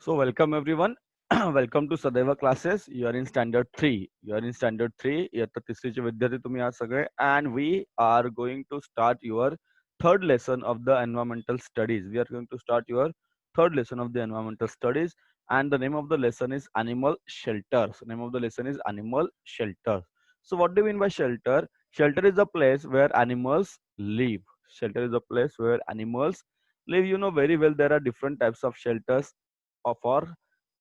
So welcome everyone. Welcome to Sadaiva classes. You are in standard 3. You are in standard 3. इयत्ता तिसरीचे विद्यार्थी तुम्ही आहात सगळे. And we are going to start your third lesson of the environmental studies. We are going to start your third lesson of the environmental studies. And the name of the lesson is animal shelters. Name of the lesson is animal shelters. So what do you mean by shelter? Shelter is a place where animals live. Shelter is a place where animals live. You know very well there are different types of shelters for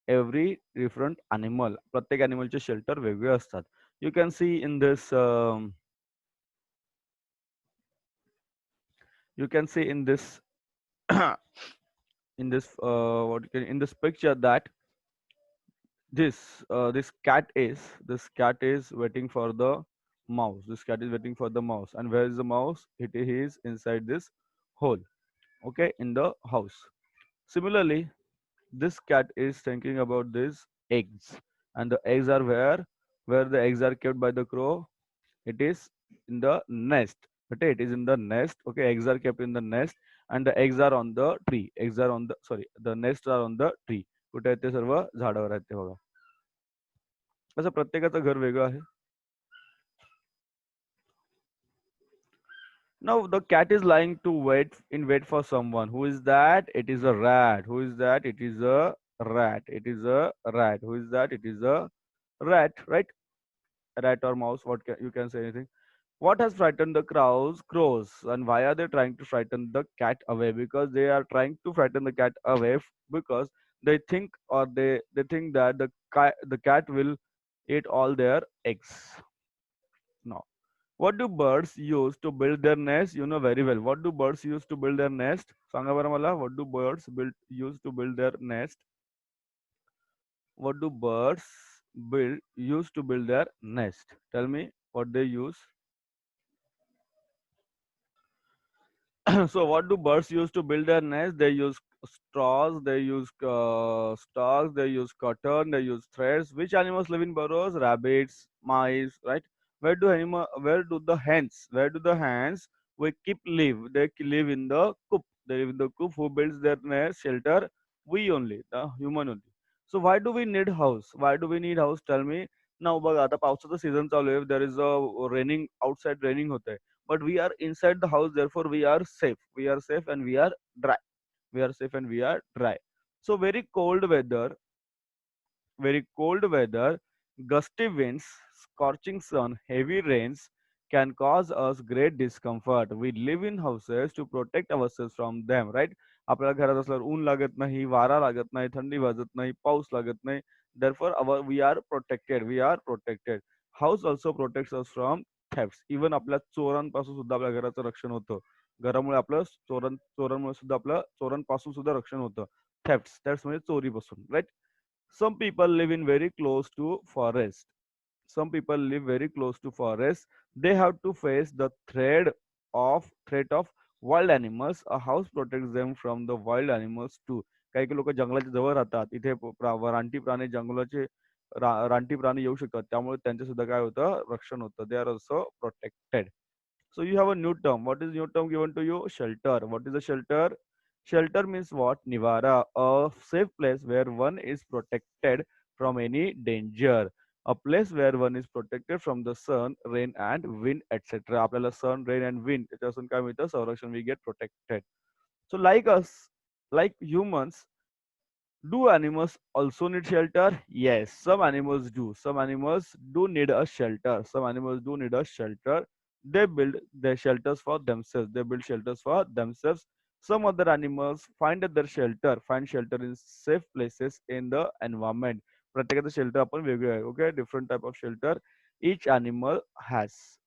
every different animal. प्रत्येक animalचे shelter वेगळे असतात. You can see in this you can see in this in this in this picture that this cat is waiting for the mouse. This cat is waiting for the mouse. And where is the mouse? It is inside this hole, okay, in the house. Similarly, this cat is thinking about these eggs, and the eggs are where the eggs are kept by the crow. It is in the nest. Okay, it is in the nest. Okay, eggs are kept in the nest, and the eggs are on the tree. Eggs are on the, sorry, the nests are on the tree. कुठे आहेत ते सर्व झाडावर आहेत ते बघा. असं प्रत्येकाचं घर वेगळं आहे. Now the cat is lying to wait for someone. Who is that? It is a rat. Who is that? It is a rat. It is a rat. Who is that? It is a rat, right? Rat or mouse, you can say anything. What has frightened the crows, and why are they trying to frighten the cat away? Because they are trying to frighten the cat away because they think, or they think that the cat will eat all their eggs. Now, what do birds use to build their nest? You know very well. What do birds use to build their nest? सांगा बरं मला. What do birds use to build their nest? What do birds use to build their nest? Tell me what they use. So what do birds use to build their nest? They use straws, they use stalks, they use cotton, they use threads. Which animals live in burrows? Rabbits, mice, right? Where do the hens we keep live? They live in the coop. They live in the coop. Who builds their nest shelter? We only, the human only. So why do we need house? Why do we need house? Tell me. Now बघा आता पावसाचा season चालू आहे. There is a raining outside, raining होतंय. But we are inside the house, therefore we are safe. We are safe and we are dry. We are safe and we are dry. So very cold weather, gusty winds, scorching sun, heavy rains can cause us great discomfort. We live in houses to protect ourselves from them, right? आपल्याला घरात असल्यावर ऊन लागत नाही, वारा लागत नाही, थंडी वाजत नाही, पाऊस लागत नाही. Therefore we are protected. We are protected. House also protects us from thefts. Even आपल्या चोरांपासून सुद्धा आपल्या घराचं रक्षण होतं. घरामुळे आपलं चोरांमुळे सुद्धा आपलं चोरांपासून सुद्धा रक्षण होतं. थेफ्ट्स म्हणजे चोरीपासून, right? Some people live in very close to forest. Some people live very close to forest. They have to face the threat of wild animals. A house protects them from the wild animals too. काही लोक जंगलाच्या जवळ राहतात. इथे रानटी प्राणी जंगलाचे रानटी प्राणी येऊ शकतात. त्यामुळे त्यांचे सुद्धा काय होतं, रक्षण होतं. They are also protected. So you have a new term. What is new term given to you? Shelter. What is a shelter? Shelter means what? Nivara, a safe place where one is protected from any danger. A place where one is protected from the sun, rain, and wind, etc. आपल्याला sun, rain, and wind त्याच्यापासून काय मिळतं? संरक्षण. We get protected. So like us, like humans, do animals also need shelter? Yes, some animals do. Some animals do need a shelter. Some animals do need a shelter. They build their shelters for themselves. They build shelters for themselves. Some other animals find shelter in safe places in the environment. प्रत्येकाचं shelter आपण वेगळं आहे. Okay, different type of shelter each animal has.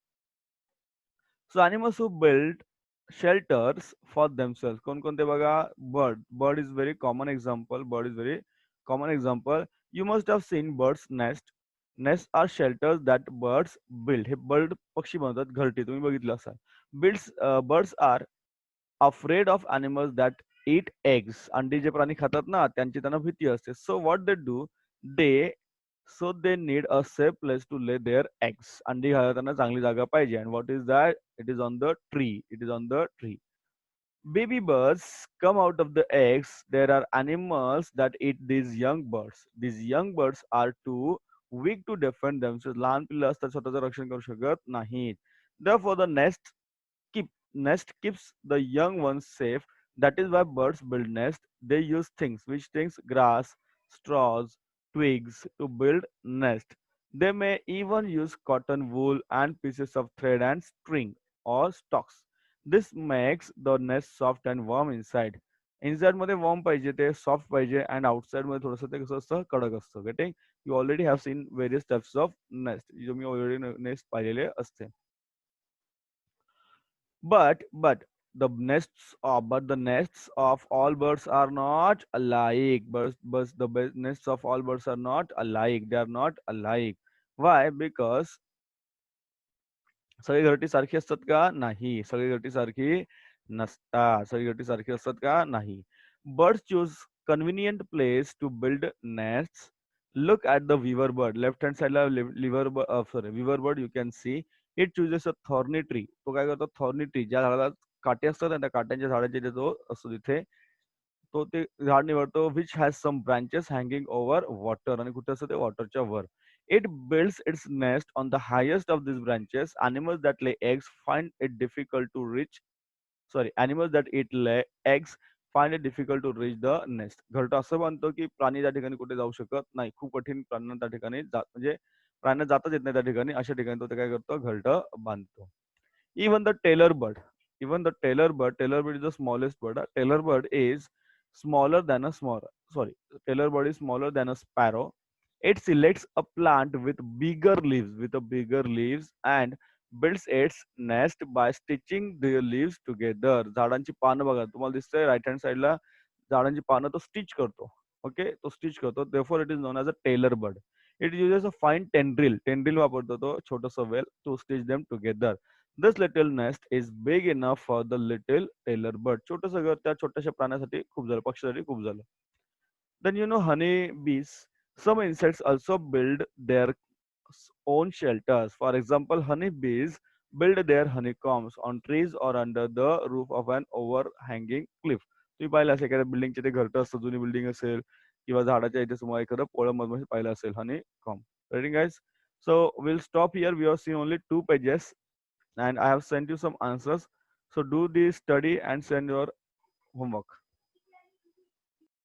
So animals who build shelters for themselves. कोणकोणते बघा? Bird is very common example. Bird is very common example. You must have seen birds nest. Nests are shelters that birds build. Hey bird पक्षी बनवतात घरटी. तुम्ही बघितलं असाल. Birds are afraid of animals that eat eggs. अंडी जे प्राणी खातात ना, त्यांची त्यांना भीती असते. So what they do? They they need a safe place to lay their eggs. अंडी घालायला त्यांना चांगली जागा पाहिजे. And what is that? It is on the tree. It is on the tree. Baby birds come out of the eggs. There are animals that eat these young birds. These young birds are too weak to defend themselves. लहान पिल्लं असतात स्वतःचं रक्षण करू शकत नाहीत. Therefore, the nest keeps the young ones safe. That is why birds build nest. They use things, which things? Grass, straws, twigs to build nest. They may even use cotton wool and pieces of thread and string or stalks. This makes the nest soft and warm inside. Inside मध्ये warm पाहिजे ते soft पाहिजे and outside मध्ये थोडंसं ते कसं असतं कडक असतं getting you already have seen various types of nest जो मी ऑलरेडी नेस्ट पाहिलेले असते but the nests of all birds are not alike. But the nests of all birds are not alike. They are not alike. Why? Because सगळी घरटी सारखी असतात का? नाही. सगळी घरटी सारखी नसतात. सगळी घरटी सारखी असतात का? नाही. Birds choose convenient place to build nests. Look at the weaver bird. Left hand side La weaver bird you can see. It chooses a thorny tree. तो काय करतो? Thorny tree. ज्या झाडाला काटे असतात आणि त्या काट्यांच्या झाडाच्या इथे तो असतो तिथे तो ते झाड निवडतो which has some branches hanging over water आणि कुठे असतं ते वॉटरच्या वर. It builds its nest on the highest of these branches. Animals that lay eggs find it difficult to reach. Sorry, animals that eat eggs find it difficult to reach the nest. घरटं असं बांधतो की प्राणी त्या ठिकाणी कुठे जाऊ शकत नाही. खूप कठीण प्राण्यांना त्या ठिकाणी म्हणजे प्राण्यांना जाताच येत नाही त्या ठिकाणी. अशा ठिकाणी तो ते काय करतो? घरटं बांधतो. Even the tailor bird, tailor bird is the smallest bird. A tailor bird is smaller than a small, sorry, tailor bird is smaller than a sparrow. It selects a plant with a bigger leaves and builds its nest by stitching the leaves together. झाडांची पानं बघा तुम्हाला दिसतंय right hand साईडला झाडांची पानं तो stitch करतो. ओके तो स्टिच करतो. Therefore it is known as a tailor bird. It uses a fine tendril वापरतो तो छोटंसं well to stitch them together. This little nest is big enough for the little tailor bird. छोटंसं घर त्या छोट्याशा प्राण्यासाठी खूप झालं, पक्षासाठी खूप झालं. Then you know honey bees. Some insects also build their own shelters. For example, honey bees build their honeycombs on trees or under the roof of an overhanging cliff. तुम्ही पाहिलं असेल एखाद्या बिल्डिंगचे ते घरटं असतं जुनी बिल्डिंग असेल किंवा झाडाच्या इथे समोर एखादं पोळं मधून पाहिलं असेल Honey com. Ready guys? So we'll stop here. We have seen only 2 pages and I have sent you some answers. So do the study and send your homework.